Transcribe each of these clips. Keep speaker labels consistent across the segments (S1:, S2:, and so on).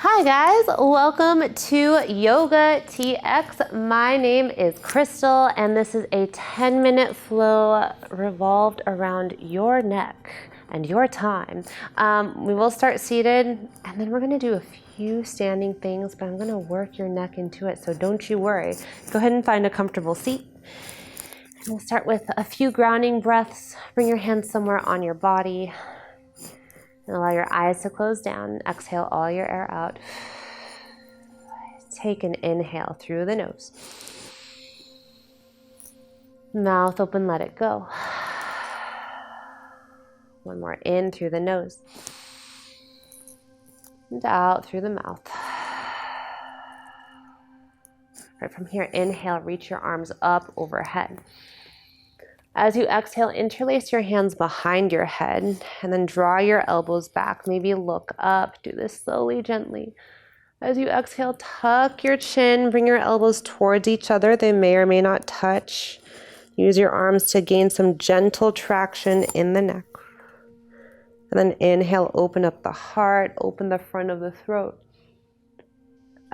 S1: Hi guys, welcome to YOGATX. My name is Crystal and this is a 10-minute flow revolved around your neck and your time. We will start seated and then we're going to do a few standing things, but I'm going to work your neck into it, so don't you worry. Go ahead and find a comfortable seat. And we'll start with a few grounding breaths. Bring your hands somewhere on your body. And allow your eyes to close down. Exhale all your air out. Take an inhale through the nose. Mouth open, let it go. One more in through the nose. And out through the mouth. Right from here, inhale, reach your arms up overhead. As you exhale, interlace your hands behind your head and then draw your elbows back. Maybe look up. Do this slowly, gently. As you exhale, tuck your chin. Bring your elbows towards each other. They may or may not touch. Use your arms to gain some gentle traction in the neck. And then inhale, open up the heart, open the front of the throat.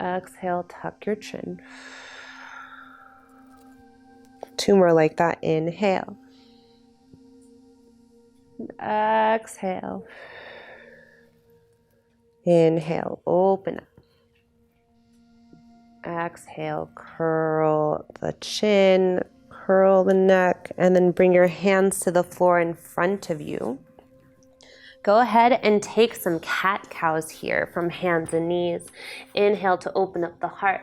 S1: Exhale, tuck your chin. Two more like that. Inhale. Exhale. Inhale, open up. Exhale, curl the chin, curl the neck, and then bring your hands to the floor in front of you. Go ahead and take some cat-cows here from hands and knees. Inhale to open up the heart.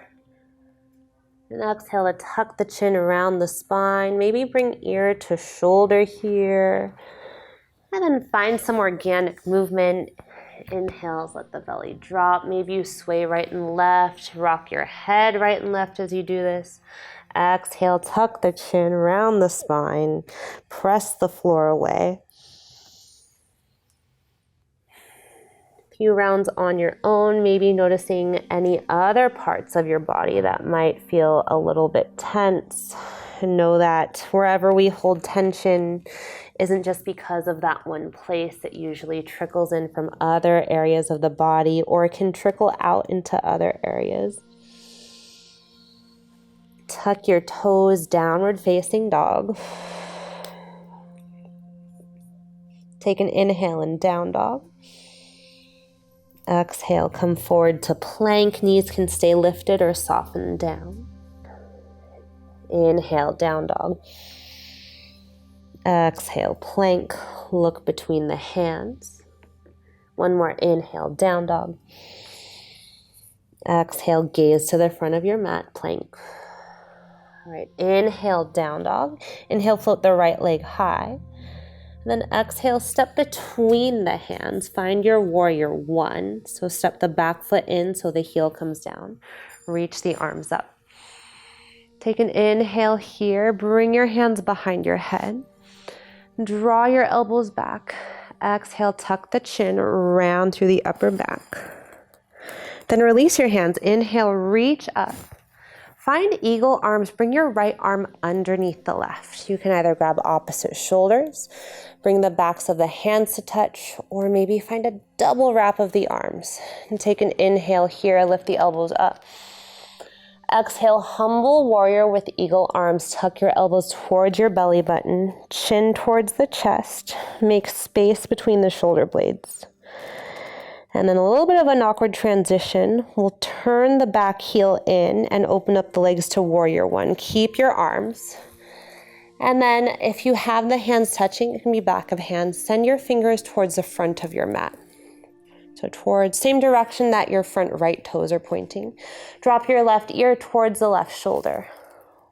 S1: And exhale to tuck the chin around the spine. Maybe bring ear to shoulder here. And then find some organic movement. Inhales, let the belly drop. Maybe you sway right and left. Rock your head right and left as you do this. Exhale, tuck the chin around the spine. Press the floor away. Few rounds on your own, maybe noticing any other parts of your body that might feel a little bit tense. And know that wherever we hold tension isn't just because of that one place. It usually trickles in from other areas of the body or can trickle out into other areas. Tuck your toes, downward facing dog. Take an inhale in down dog. Exhale, come forward to plank. Knees can stay lifted or soften down. Inhale, down dog. Exhale, plank. Look between the hands. One more inhale, down dog. Exhale, gaze to the front of your mat, plank. All right, inhale, down dog. Inhale, float the right leg high. Then exhale, step between the hands. Find your warrior one. So step the back foot in so the heel comes down. Reach the arms up. Take an inhale here. Bring your hands behind your head. Draw your elbows back. Exhale, tuck the chin, round through the upper back. Then release your hands. Inhale, reach up. Find eagle arms. Bring your right arm underneath the left. You can either grab opposite shoulders, bring the backs of the hands to touch, or maybe find a double wrap of the arms. And take an inhale here, lift the elbows up. Exhale, humble warrior with eagle arms. Tuck your elbows towards your belly button, chin towards the chest. Make space between the shoulder blades. And then a little bit of an awkward transition. We'll turn the back heel in and open up the legs to warrior one. Keep your arms. And then if you have the hands touching, it can be back of hands. Send your fingers towards the front of your mat. So towards same direction that your front right toes are pointing. Drop your left ear towards the left shoulder.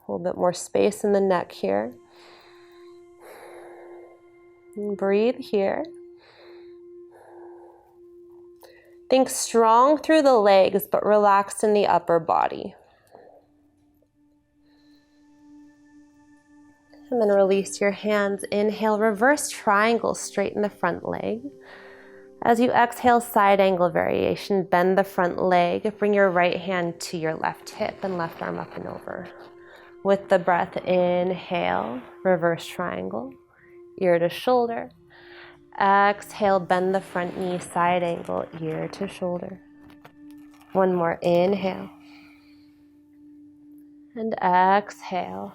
S1: A little bit more space in the neck here. And breathe here. Think strong through the legs, but relaxed in the upper body. And then release your hands. Inhale, reverse triangle, straighten the front leg. As you exhale, side angle variation, bend the front leg. Bring your right hand to your left hip and left arm up and over. With the breath, inhale, reverse triangle, ear to shoulder. Exhale, bend the front knee, side angle, ear to shoulder. One more, inhale. And exhale.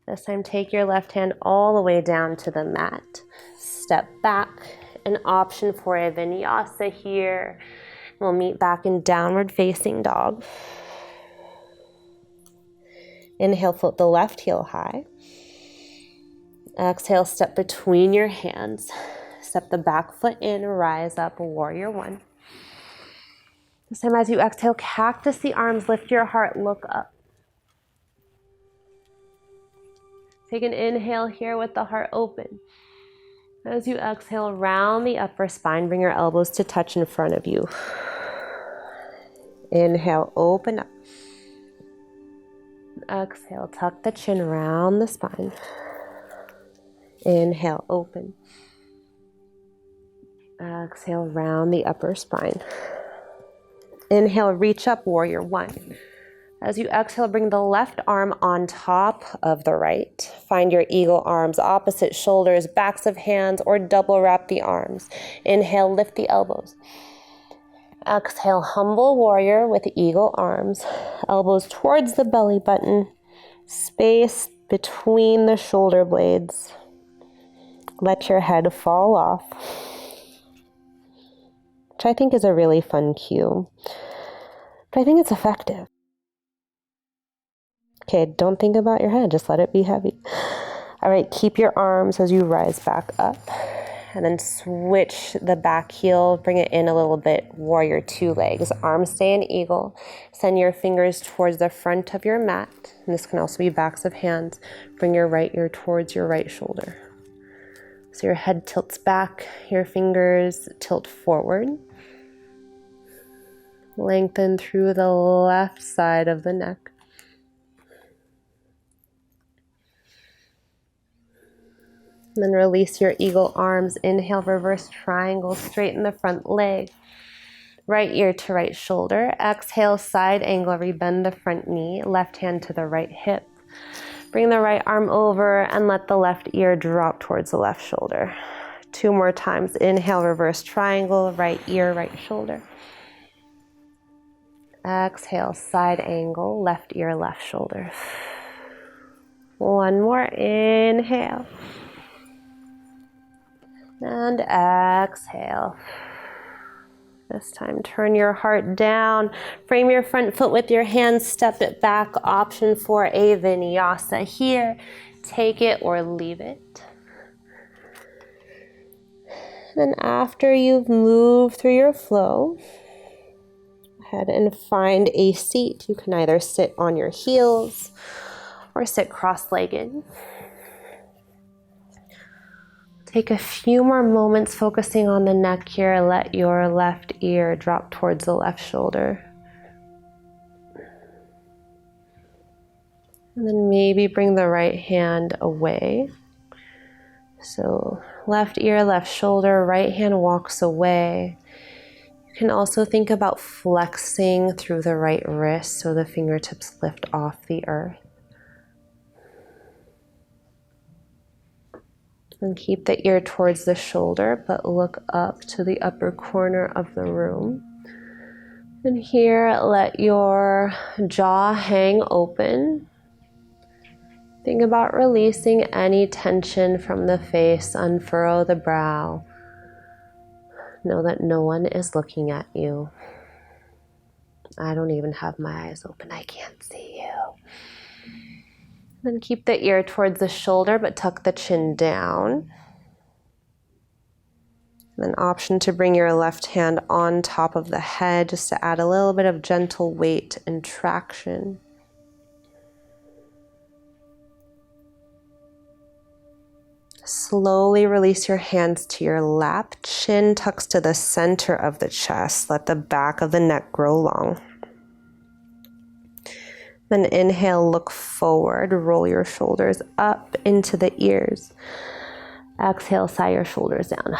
S1: This time, take your left hand all the way down to the mat. Step back, an option for a vinyasa here. We'll meet back in downward facing dog. Inhale, float the left heel high. Exhale, step between your hands. Step the back foot in, rise up, warrior one. This time as you exhale, cactus the arms, lift your heart, look up. Take an inhale here with the heart open. As you exhale, round the upper spine, bring your elbows to touch in front of you. Inhale, open up. Exhale, tuck the chin, round the spine. Inhale, open. Exhale, round the upper spine. Inhale, reach up, warrior one. As you exhale, bring the left arm on top of the right. Find your eagle arms, opposite shoulders, backs of hands, or double wrap the arms. Inhale, lift the elbows. Exhale, humble warrior with eagle arms. Elbows towards the belly button. Space between the shoulder blades. Let your head fall off. Which I think is a really fun cue. But I think it's effective. Okay, don't think about your head, just let it be heavy. All right, keep your arms as you rise back up. And then switch the back heel, bring it in a little bit, warrior two legs. Arms stay in eagle. Send your fingers towards the front of your mat. And this can also be backs of hands. Bring your right ear towards your right shoulder. So your head tilts back, your fingers tilt forward. Lengthen through the left side of the neck. And then release your eagle arms. Inhale, reverse triangle, straighten the front leg. Right ear to right shoulder. Exhale, side angle, rebend the front knee. Left hand to the right hip. Bring the right arm over and let the left ear drop towards the left shoulder. Two more times. Inhale, reverse triangle, right ear, right shoulder. Exhale, side angle, left ear, left shoulder. One more, inhale. And exhale. This time, turn your heart down. Frame your front foot with your hands. Step it back. Option for a vinyasa here. Take it or leave it. Then after you've moved through your flow, go ahead and find a seat. You can either sit on your heels or sit cross-legged. Take a few more moments focusing on the neck here. Let your left ear drop towards the left shoulder. And then maybe bring the right hand away. So left ear, left shoulder, right hand walks away. You can also think about flexing through the right wrist so the fingertips lift off the earth. And keep the ear towards the shoulder, but look up to the upper corner of the room. And here, let your jaw hang open. Think about releasing any tension from the face, unfurrow the brow. Know that no one is looking at you. I don't even have my eyes open, I can't see you. Then keep the ear towards the shoulder, but tuck the chin down. And an option to bring your left hand on top of the head, just to add a little bit of gentle weight and traction. Slowly release your hands to your lap. Chin tucks to the center of the chest. Let the back of the neck grow long. Then inhale, look forward, roll your shoulders up into the ears. Exhale, sigh your shoulders down.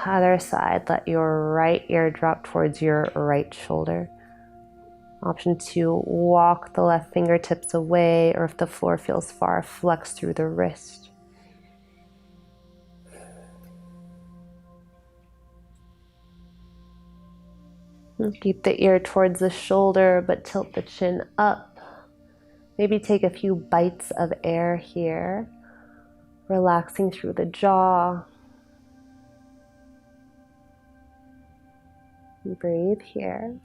S1: Other side, let your right ear drop towards your right shoulder. Option 2, walk the left fingertips away, or if the floor feels far, flex through the wrist. And keep the ear towards the shoulder, but tilt the chin up. Maybe take a few bites of air here, relaxing through the jaw. And breathe here.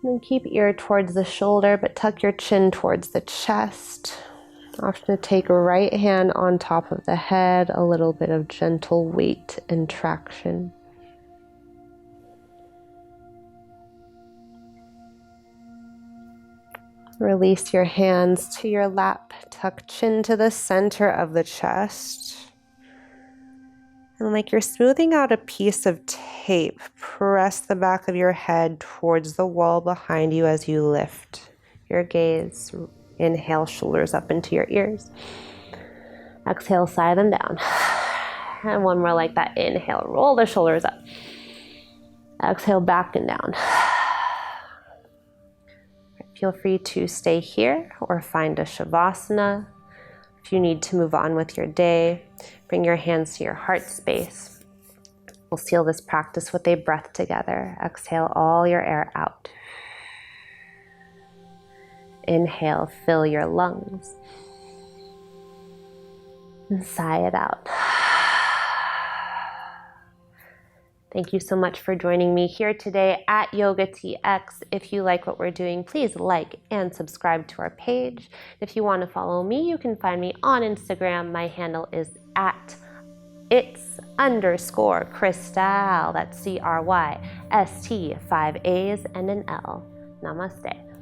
S1: And then keep ear towards the shoulder, but tuck your chin towards the chest. Option to take right hand on top of the head, a little bit of gentle weight and traction. Release your hands to your lap, tuck chin to the center of the chest. And like you're smoothing out a piece of tape, press the back of your head towards the wall behind you as you lift your gaze. Inhale, shoulders up into your ears. Exhale, sigh them down. And one more like that. Inhale, roll the shoulders up. Exhale, back and down. Feel free to stay here or find a shavasana. If you need to move on with your day, bring your hands to your heart space. We'll seal this practice with a breath together. Exhale all your air out. Inhale, fill your lungs. And sigh it out. Thank you so much for joining me here today at YOGATX. If you like what we're doing, please like and subscribe to our page. If you want to follow me, you can find me on Instagram. My handle is at its_Crystal. That's CRYST, 5 A's and an L. Namaste.